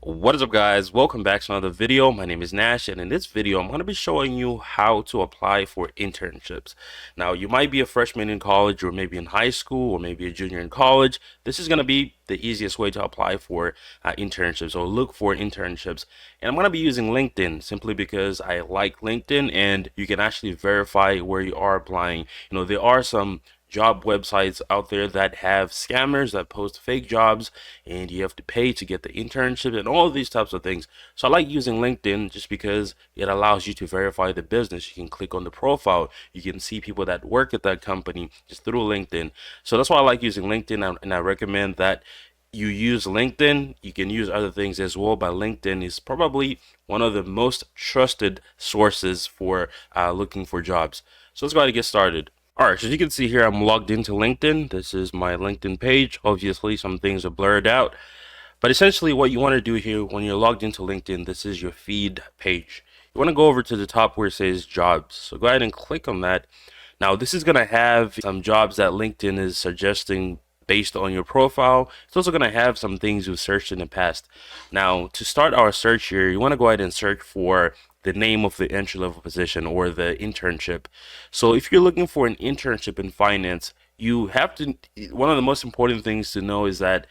What is up, guys? Welcome back to another video. My name is Nash, and in this video I'm going to be showing you how to apply for internships. Now, you might be a freshman in college, or maybe in high school, or maybe a junior in college. This is going to be the easiest way to apply for internships, or look for internships. And I'm going to be using LinkedIn simply because I like LinkedIn, and you can actually verify where you are applying. There are some job websites out there that have scammers that post fake jobs, and you have to pay to get the internship and all of these types of things. So I like using LinkedIn just because it allows you to verify the business. You can click on the profile, you can see people that work at that company just through LinkedIn. So that's why I like using LinkedIn, and I recommend that you use LinkedIn. You can use other things as well, but LinkedIn is probably one of the most trusted sources for looking for jobs. So let's go ahead and get started. Alright, so as you can see here, I'm logged into LinkedIn. This is my LinkedIn page. Obviously, some things are blurred out. But essentially, what you want to do here when you're logged into LinkedIn, this is your feed page. You want to go over to the top where it says jobs. So go ahead and click on that. Now, this is going to have some jobs that LinkedIn is suggesting based on your profile. It's also going to have some things you've searched in the past. Now, to start our search here, you want to go ahead and search for the name of the entry level position or the internship. So if you're looking for an internship in finance, you have to, one of the most important things to know is that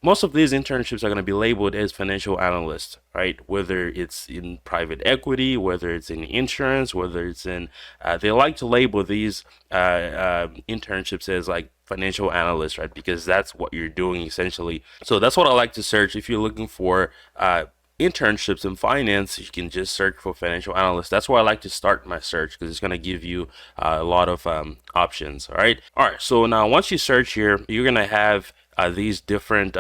most of these internships are going to be labeled as financial analysts, right? Whether it's in private equity, whether it's in insurance, whether it's in, they like to label these internships as like financial analysts, right? Because that's what you're doing essentially. So that's what I like to search. If you're looking for internships in finance, you can just search for financial analyst. That's where I like to start my search because it's going to give you a lot of options. All right. So now once you search here, you're going to have these different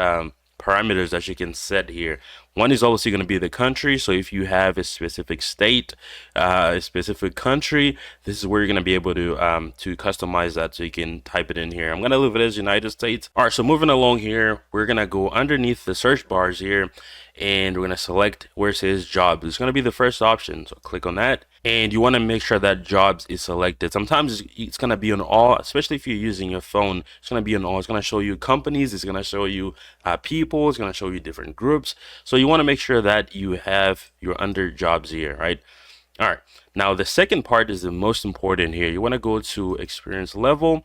parameters that you can set here. One is obviously going to be the country. So if you have a specific state, a specific country, this is where you're going to be able to customize that. So you can type it in here. I'm going to leave it as United States. All right, so moving along here, we're going to go underneath the search bars here, and we're going to select where it says jobs. It's going to be the first option. So click on that, and you want to make sure that jobs is selected. Sometimes it's going to be on all, especially if you're using your phone. It's going to be on all. It's going to show you companies. It's going to show you people. It's going to show you different groups. So you want to make sure that you have your under jobs here, right? All right. Now the second part is the most important here. You want to go to experience level,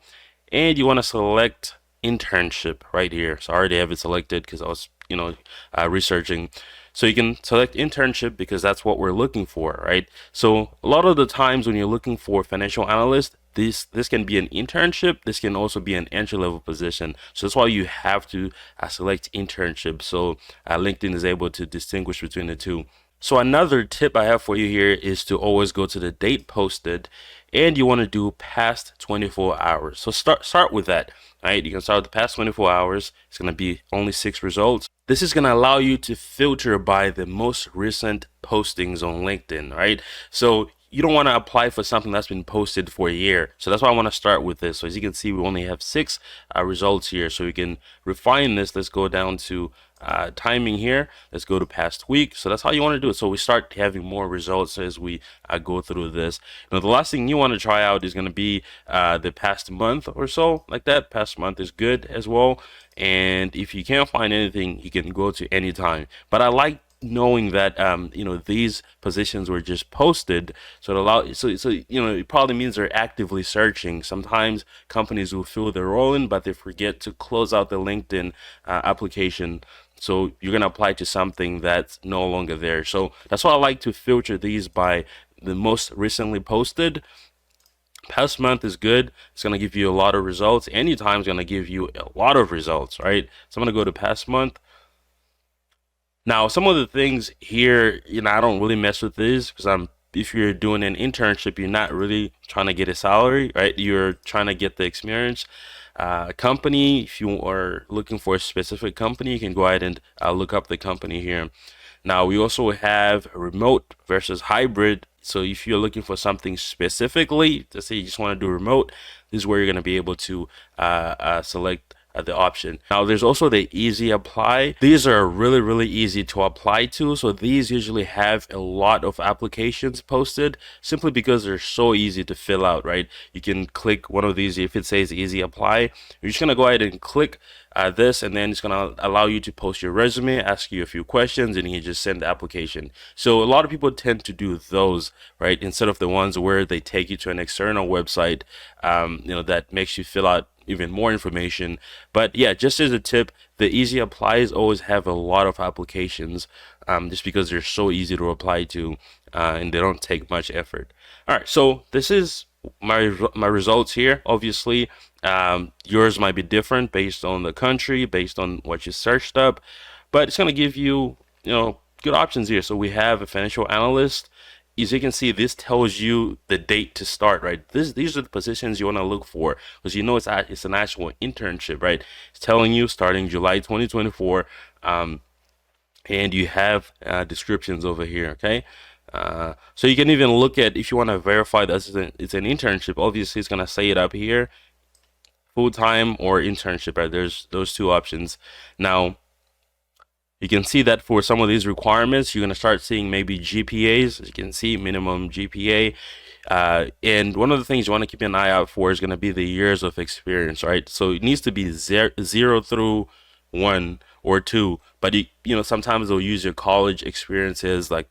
and you want to select internship right here. So I already have it selected because I was researching. So you can select internship because that's what we're looking for, right? So a lot of the times when you're looking for financial analyst, this can be an internship. This can also be an entry level position. So that's why you have to select internship. So LinkedIn is able to distinguish between the two. So another tip I have for you here is to always go to the date posted, and you want to do past 24 hours. So start with that. All right, you can start with the past 24 hours. It's going to be only 6 results. This is going to allow you to filter by the most recent postings on LinkedIn, right? So you don't want to apply for something that's been posted for a year. So that's why I want to start with this. So as you can see, we only have 6 results here. So we can refine this. Let's go down to timing here. Let's go to past week. So that's how you want to do it. So we start having more results as we go through this. Now, the last thing you want to try out is going to be the past month or so, like that. Past month is good as well. And if you can't find anything, you can go to any time. But I like knowing that these positions were just posted, so it probably means they're actively searching. Sometimes companies will fill their role in, but they forget to close out the LinkedIn application. So you're going to apply to something that's no longer there. So that's why I like to filter these by the most recently posted. Past month is good. It's going to give you a lot of results. Anytime is going to give you a lot of results, right? So I'm going to go to past month. Now, some of the things here, I don't really mess with this because if you're doing an internship, you're not really trying to get a salary, right? You're trying to get the experience. Company, if you are looking for a specific company, you can go ahead and look up the company here. Now, we also have remote versus hybrid. So if you're looking for something specifically, let's say you just want to do remote, this is where you're going to be able to select the option. Now there's also the easy apply. These are really easy to apply to. So these usually have a lot of applications posted simply because they're so easy to fill out, right? You can click one of these. If it says easy apply, you're just gonna go ahead and click this, and then it's gonna allow you to post your resume, ask you a few questions, and you just send the application. So a lot of people tend to do those, right, instead of the ones where they take you to an external website, that makes you fill out even more information. But yeah, just as a tip, the easy applies always have a lot of applications, just because they're so easy to apply to, and they don't take much effort. All right, so this is my results here. Obviously, yours might be different based on the country, based on what you searched up, but it's gonna give you, good options here. So we have a financial analyst. As you can see, this tells you the date to start, right? These are the positions you want to look for, because it's an actual internship, right? It's telling you starting July 2024, and you have descriptions over here, okay? So you can even look at, if you want to verify that it's an internship, obviously it's going to say it up here, full-time or internship, right? There's those two options. Now, you can see that for some of these requirements, you're going to start seeing maybe GPAs. As you can see, minimum GPA. And one of the things you want to keep an eye out for is going to be the years of experience, right? So it needs to be 0 through 1 or 2. But, sometimes they'll use your college experiences, like,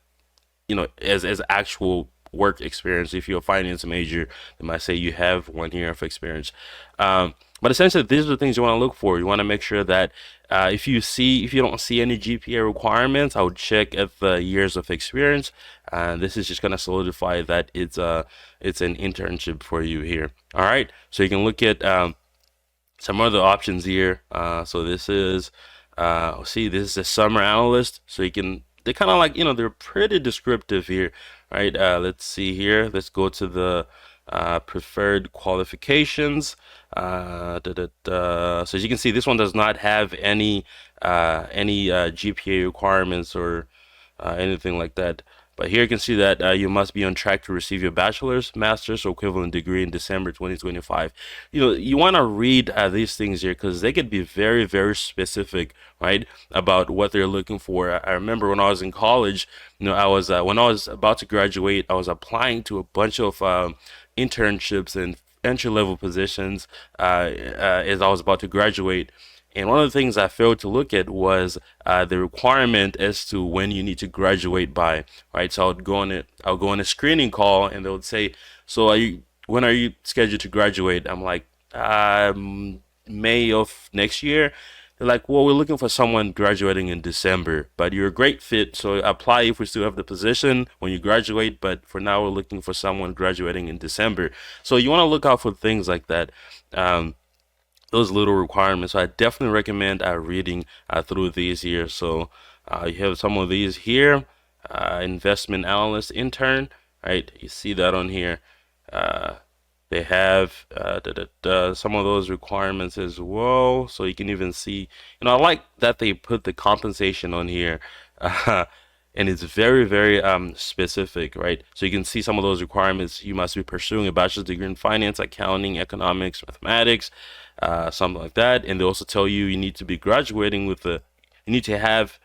as actual work experience. If you're a finance major, they might say you have 1 year of experience. But essentially, these are the things you want to look for. You want to make sure that if you don't see any GPA requirements, I would check at the years of experience. This is just going to solidify that it's an internship for you here. All right, so you can look at some other options here. So this is this is a summer analyst. So they're kind of like, they're pretty descriptive here, right? Let's see here. Let's go to the preferred qualifications. So as you can see, this one does not have any GPA requirements or anything like that. But here you can see that you must be on track to receive your bachelor's, master's, or equivalent degree in December 2025. You want to read these things here, because they could be very specific, right, about what they're looking for. I remember when I was in college, I was when I was about to graduate, I was applying to a bunch of internships and entry-level positions as I was about to graduate. And one of the things I failed to look at was the requirement as to when you need to graduate by, right? So I'll go on a screening call, and they would say, "So when are you scheduled to graduate?" I'm like, May of next year. They're like, "Well, we're looking for someone graduating in December, but you're a great fit, so apply if we still have the position when you graduate. But for now, we're looking for someone graduating in December." So you want to look out for things like that. Those little requirements. So I definitely recommend reading through these here. So you have some of these here. Investment analyst intern, right? You see that on here. They have some of those requirements as well. So you can even see, I like that they put the compensation on here. And it's very specific, right? So you can see some of those requirements. You must be pursuing a bachelor's degree in finance, accounting, economics, mathematics, something like that. And they also tell you need to be graduating you need to have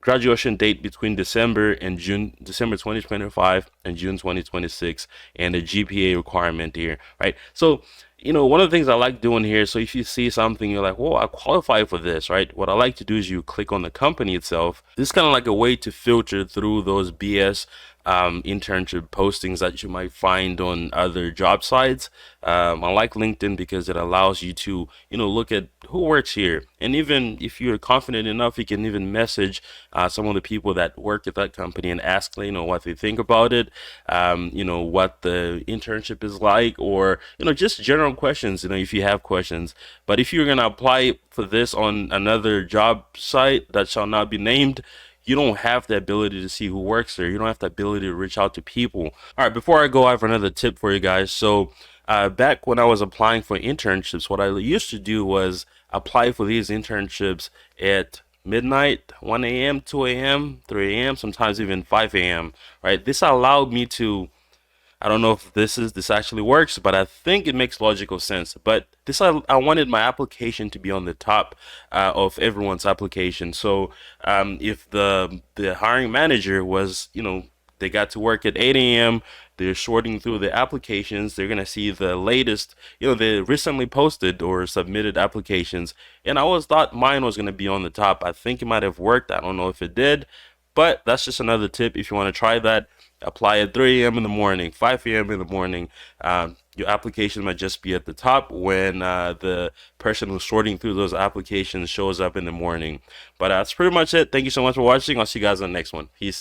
graduation date between December 2025 and June 2026, and a GPA requirement here, right? So one of the things I like doing here, so if you see something, you're like, "Whoa, I qualify for this," right? What I like to do is you click on the company itself. This is kind of like a way to filter through those BS internship postings that you might find on other job sites. I like LinkedIn because it allows you to, look at who works here. And even if you're confident enough, you can even message some of the people that work at that company and ask, what they think about it, what the internship is like, or, just general questions, if you have questions. But if you're going to apply for this on another job site that shall not be named, you don't have the ability to see who works there. You don't have the ability to reach out to people. All right, before I go, I have another tip for you guys. So back when I was applying for internships, what I used to do was apply for these internships at midnight, 1 a.m., 2 a.m., 3 a.m., sometimes even 5 a.m., right? This allowed me to I don't know if this actually works, but I think it makes logical sense. But this I wanted my application to be on the top of everyone's application. So if the hiring manager was, they got to work at 8 a.m. They're sorting through the applications. They're gonna see the latest, the recently posted or submitted applications. And I always thought mine was gonna be on the top. I think it might have worked. I don't know if it did, but that's just another tip. If you want to try that, apply at 3 a.m. in the morning, 5 a.m. in the morning. Your application might just be at the top when the person who's sorting through those applications shows up in the morning. But that's pretty much it. Thank you so much for watching. I'll see you guys on the next one. Peace.